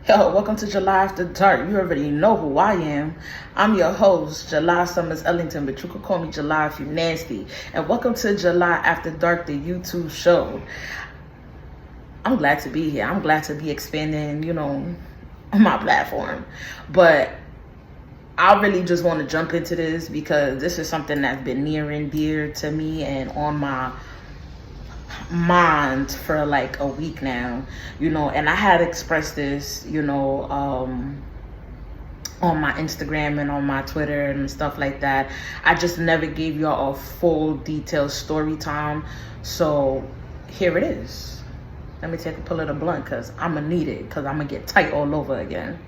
Yo, welcome to July After Dark. You already know who I am. I'm your host, July Summers Ellington, but you can call me July if you nasty. And welcome to July After Dark, the YouTube show. I'm glad to be here. I'm glad to be expanding, on my platform. But I really just want to jump into this because this is something that's been near and dear to me and on my mind for like a week now, and I had expressed this, on my Instagram and on my Twitter and stuff like that. I just never gave y'all a full detailed story time. So here it is. Let me take a pull of the blunt because I'm gonna need it because I'm gonna get tight all over again.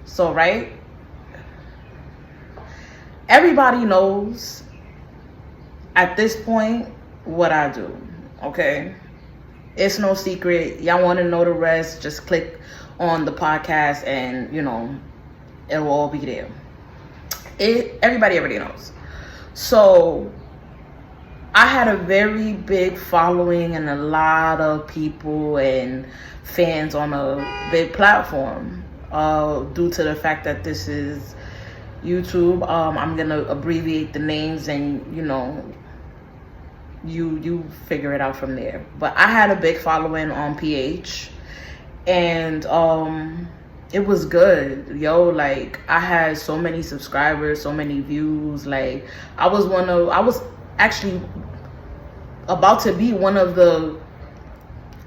So, right? Everybody knows at this point what I do, okay? It's no secret. Y'all want to know the rest, just click on the podcast and, it will all be there. Everybody already knows. So I had a very big following and a lot of people and fans on a big platform due to the fact that this is YouTube. I'm gonna abbreviate the names and you figure it out from there. But I had a big following on PH and it was good, like I had so many subscribers, so many views. Like I was actually about to be one of the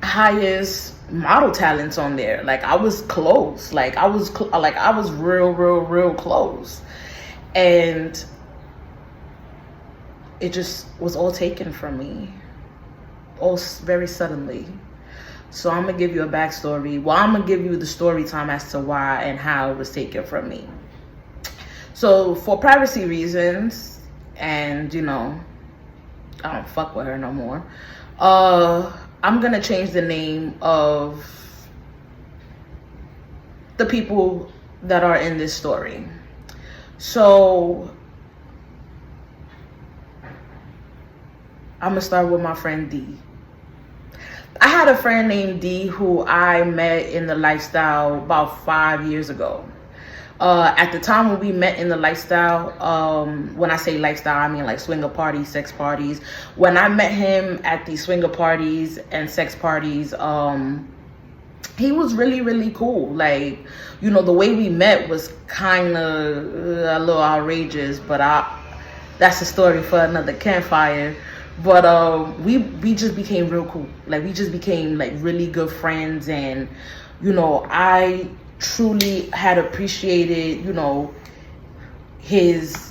highest model talents on there. Like I was close. Like I was real close. And it just was all taken from me, all very suddenly. So I'm gonna give you a backstory. Well, I'm gonna give you the story time as to why and how it was taken from me. So for privacy reasons, and I don't fuck with her no more. I'm gonna change the name of the people that are in this story. So I'm gonna start with my friend D. I had a friend named D who I met in the lifestyle about 5 years ago. At the time when we met in the lifestyle, when I say lifestyle, I mean like swinger parties, sex parties. When I met him at the swinger parties and sex parties, he was really cool. Like, the way we met was kind of a little outrageous, but that's a story for another campfire. But we just became real cool. Like we just became like really good friends, and I truly had appreciated his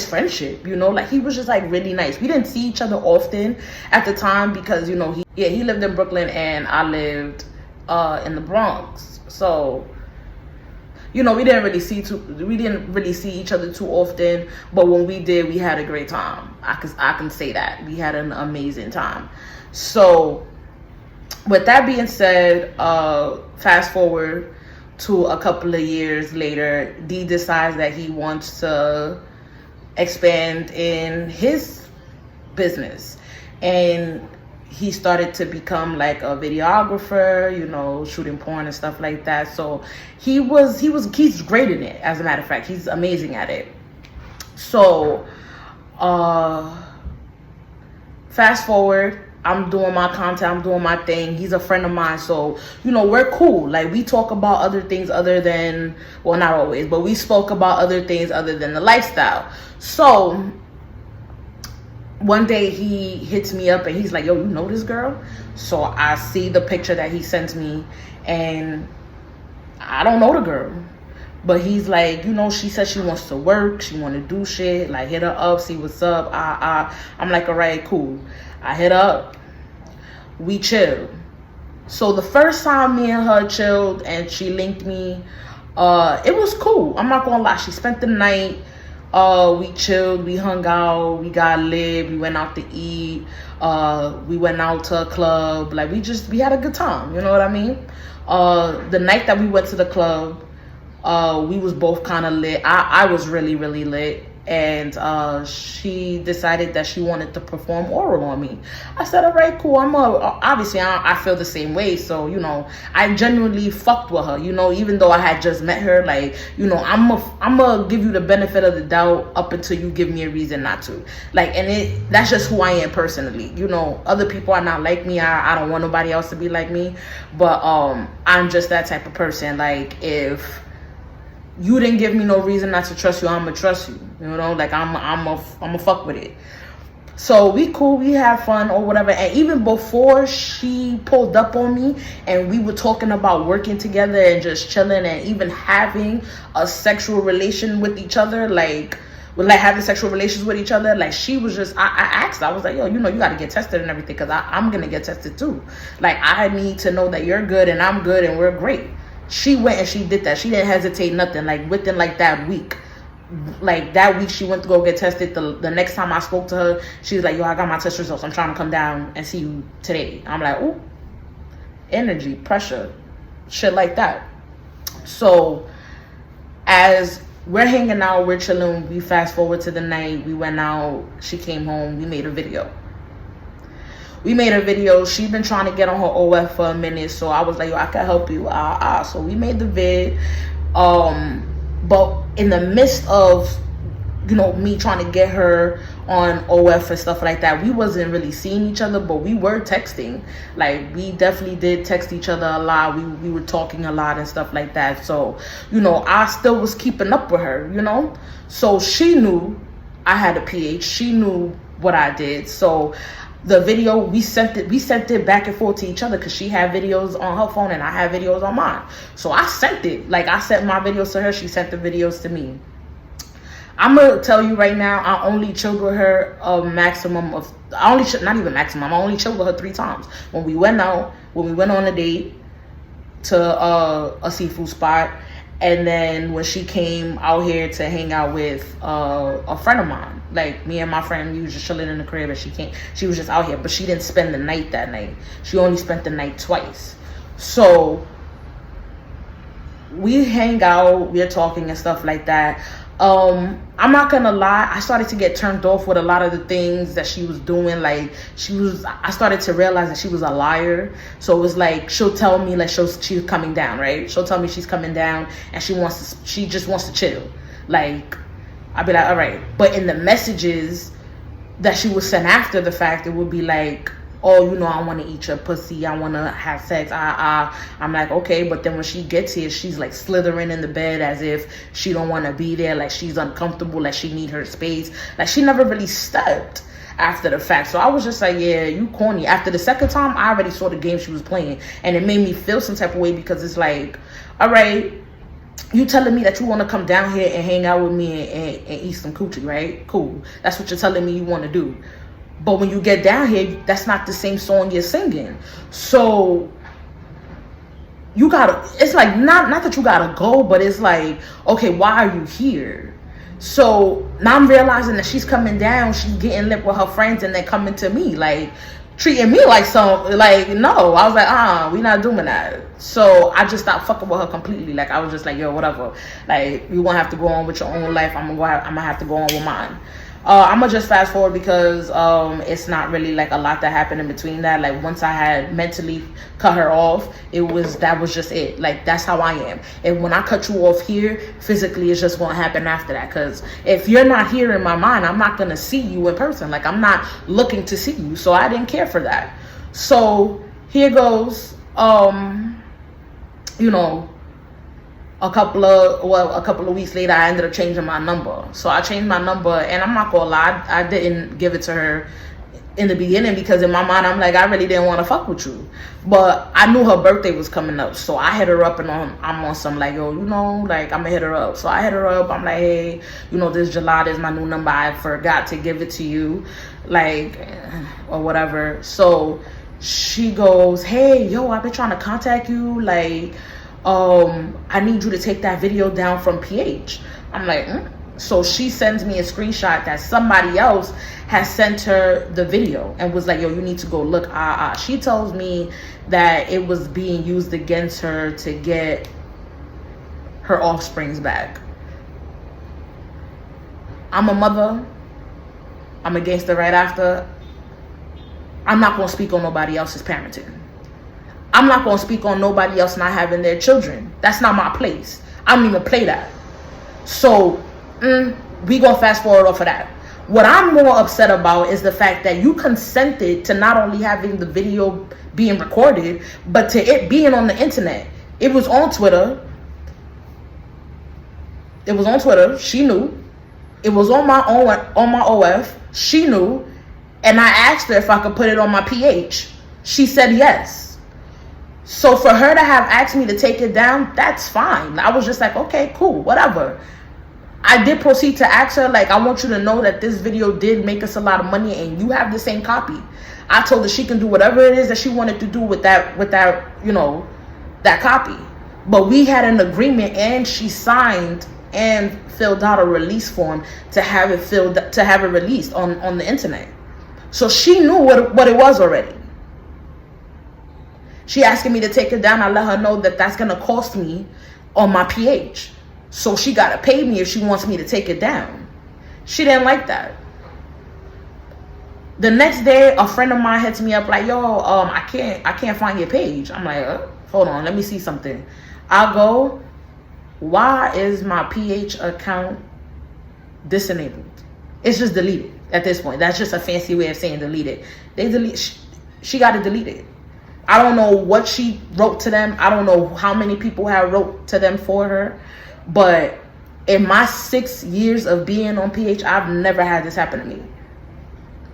friendship. Like he was just like really nice. We didn't see each other often at the time because he lived in Brooklyn and I lived in the Bronx. So we didn't really see each other too often, but when we did, we had a great time. I can say that we had an amazing time. So with that being said, fast forward to a couple of years later, D decides that he wants to expand in his business, and he started to become like a videographer, shooting porn and stuff like that. So he's great in it. As a matter of fact, he's amazing at it. So fast forward, I'm doing my content, I'm doing my thing. He's a friend of mine, so we're cool. Like we talk about other things other than, well, not always, but we spoke about other things other than the lifestyle. So one day he hits me up and he's like, yo, you know this girl? So I see the picture that he sent me and I don't know the girl. But he's like, she said she wants to work, she want to do shit, like hit her up, see what's up. I'm like, all right, cool. I hit up, we chilled. So the first time me and her chilled and she linked me, it was cool. I'm not gonna lie, she spent the night. We chilled, we hung out, we got lit, we went out to eat, we went out to a club. Like we had a good time, you know what I mean? The night that we went to the club, we was both kind of lit. I was really lit. and she decided that she wanted to perform oral on me. I said, all right, cool. Obviously I feel the same way, so you know, I genuinely fucked with her, you know, even though I had just met her. Like, you know, I'm gonna give you the benefit of the doubt up until you give me a reason not to. Like, and that's just who I am personally. You know, other people are not like me. I don't want nobody else to be like me, but I'm just that type of person. Like, if you didn't give me no reason not to trust you, I'm gonna trust you. You know, like I'm a fuck with it. So we cool, we have fun or whatever. And even before she pulled up on me and we were talking about working together and just chilling and even having a sexual relation with each other, like having sexual relations with each other, like she was just, I asked her, I was like, yo, you know, you got to get tested and everything, because I'm gonna get tested too. Like, I need to know that you're good and I'm good and we're great. She went and she did that. She didn't hesitate, nothing. Like, within like that week, she went to go get tested. The next time I spoke to her, she was like, yo, I got my test results, I'm trying to come down and see you today. I'm like, ooh, energy, pressure, shit like that. So as we're hanging out, we're chilling, we fast forward to the night, we went out, she came home, we made a video. She's been trying to get on her OF for a minute, so I was like, yo, I can help you. So we made the vid. But in the midst of, you know, me trying to get her on OF and stuff like that, we wasn't really seeing each other, but we were texting. Like, we definitely did text each other a lot. We were talking a lot and stuff like that. So, you know, I still was keeping up with her, you know. So she knew I had a PH. She knew what I did. So the video, we sent it back and forth to each other, because she had videos on her phone and I had videos on mine. So I sent it. Like, I sent my videos to her, she sent the videos to me. I'm gonna tell you right now, I only chilled with her a maximum of, not even maximum, I only chilled with her 3 times. When we went out, when we went on a date to a seafood spot, and then when she came out here to hang out with a friend of mine. Like, me and my friend, we was just chilling in the crib, and she was just out here, but she didn't spend the night that night. She only spent the night twice. So we hang out, we're talking and stuff like that. I'm not gonna lie, I started to get turned off with a lot of the things that she was doing. Like, I started to realize that she was a liar. So it was like, she'll tell me like she's coming down, right? She'll tell me she's coming down and she just wants to chill. Like, I'd be like, all right. But in the messages that she would send after the fact, it would be like, oh, you know, I want to eat your pussy, I want to have sex, I'm like, okay. But then when she gets here, she's like slithering in the bed as if she don't want to be there, like she's uncomfortable, like she need her space. Like, she never really stepped after the fact. So I was just like, yeah, you corny. After the second time, I already saw the game she was playing, and it made me feel some type of way, because it's like, all right, you telling me that you want to come down here and hang out with me and eat some coochie, right? Cool. That's what you're telling me you want to do. But when you get down here, that's not the same song you're singing. So you gotta, it's like, not that you gotta go, but it's like, okay, why are you here? So now I'm realizing that she's coming down, she's getting lit with her friends, and then coming to me, like, treating me like some, like, no. I was like, we not doing that. So I just stopped fucking with her completely. Like, I was just like, yo, whatever. Like, you gonna have to go on with your own life, I'm gonna have to go on with mine. I'm gonna just fast forward, because it's not really like a lot that happened in between that. Like, once I had mentally cut her off, that was just it. Like, that's how I am. And when I cut you off here, physically, it's just gonna happen after that. Because if you're not here in my mind, I'm not gonna see you in person. Like, I'm not looking to see you. So I didn't care for that. So here goes, you know, a couple of weeks later, I ended up changing my number. So I changed my number, and I'm not gonna lie, I didn't give it to her in the beginning, because in my mind, I'm like, I really didn't want to fuck with you. But I knew her birthday was coming up, so I hit her up, and I'm on some like, yo, you know, like, I'm gonna hit her up. So I hit her up, I'm like, hey, you know, this July, this is my new number, I forgot to give it to you, like, or whatever. So she goes, hey, yo, I've been trying to contact you, like, I need you to take that video down from PH. I'm like, So she sends me a screenshot that somebody else has sent her the video and was like, yo, you need to go look. She tells me that it was being used against her to get her offsprings back. I'm a mother. I'm a gangster right after. I'm not going to speak on nobody else's parenting. I'm not going to speak on nobody else not having their children. That's not my place. I don't even play that. So, we going to fast forward off of that. What I'm more upset about is the fact that you consented to not only having the video being recorded, but to it being on the internet. It was on Twitter. It was on Twitter. She knew. It was on my OF. She knew. And I asked her if I could put it on my PH. She said yes. So for her to have asked me to take it down, that's fine. I was just like, okay, cool, whatever. I did proceed to ask her, like, I want you to know that this video did make us a lot of money and you have the same copy. I told her she can do whatever it is that she wanted to do with that, you know, that copy. But we had an agreement and she signed and filled out a release form to have it released on the internet. So she knew what it was already. She asking me to take it down. I let her know that that's going to cost me on my PH. So she got to pay me if she wants me to take it down. She didn't like that. The next day, a friend of mine hits me up like, yo, I can't find your page. I'm like, hold on, let me see something. I'll go, why is my PH account disabled? It's just deleted at this point. That's just a fancy way of saying deleted. She got it deleted. I don't know what she wrote to them. I don't know how many people have wrote to them for her. But in my 6 years of being on PH, I've never had this happen to me.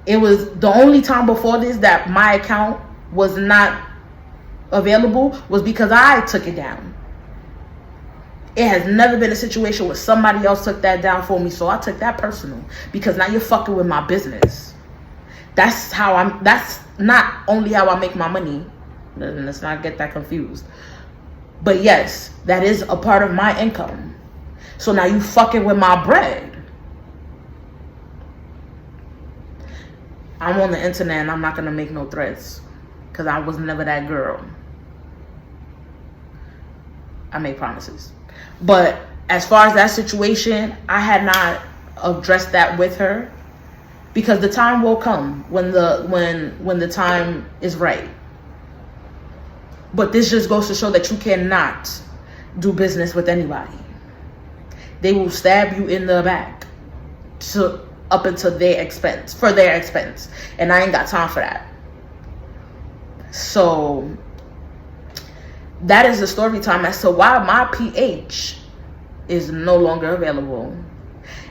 It was the only time before this that my account was not available was because I took it down. It has never been a situation where somebody else took that down for me. So I took that personal because now you're fucking with my business. That's not only how I make my money. Let's not get that confused. But yes, that is a part of my income. So now you fucking with my bread. I'm on the internet and I'm not going to make no threats. Because I was never that girl. I make promises. But as far as that situation, I had not addressed that with her. Because the time will come when the time is right. But this just goes to show that you cannot do business with anybody. They will stab you in the back up until their expense, for their expense. And I ain't got time for that. So that is the story time as to why my PH is no longer available.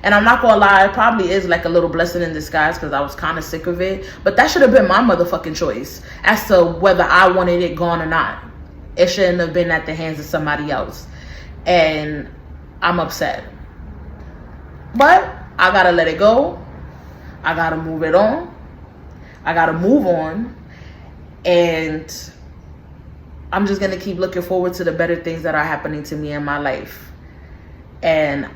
And I'm not gonna lie, it probably is like a little blessing in disguise because I was kind of sick of it. But that should have been my motherfucking choice as to whether I wanted it gone or not. It shouldn't have been at the hands of somebody else. And I'm upset. But I gotta let it go. I gotta move it on. I gotta move on. And I'm just gonna keep looking forward to the better things that are happening to me in my life. And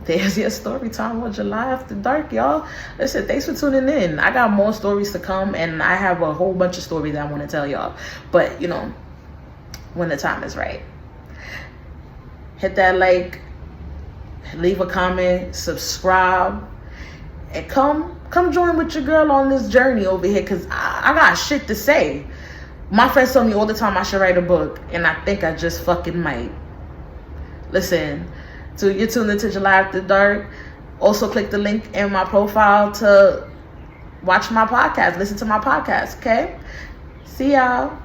there's your story time on July After Dark, y'all. Listen, thanks for tuning in. I got more stories to come, and I have a whole bunch of stories that I want to tell y'all. But, you know, when the time is right. Hit that like, leave a comment, subscribe, and come join with your girl on this journey over here, because I got shit to say. My friends tell me all the time I should write a book, and I think I just fucking might. Listen. So you're tuned into July After Dark. Also click the link in my profile to watch my podcast, listen to my podcast, okay? See y'all.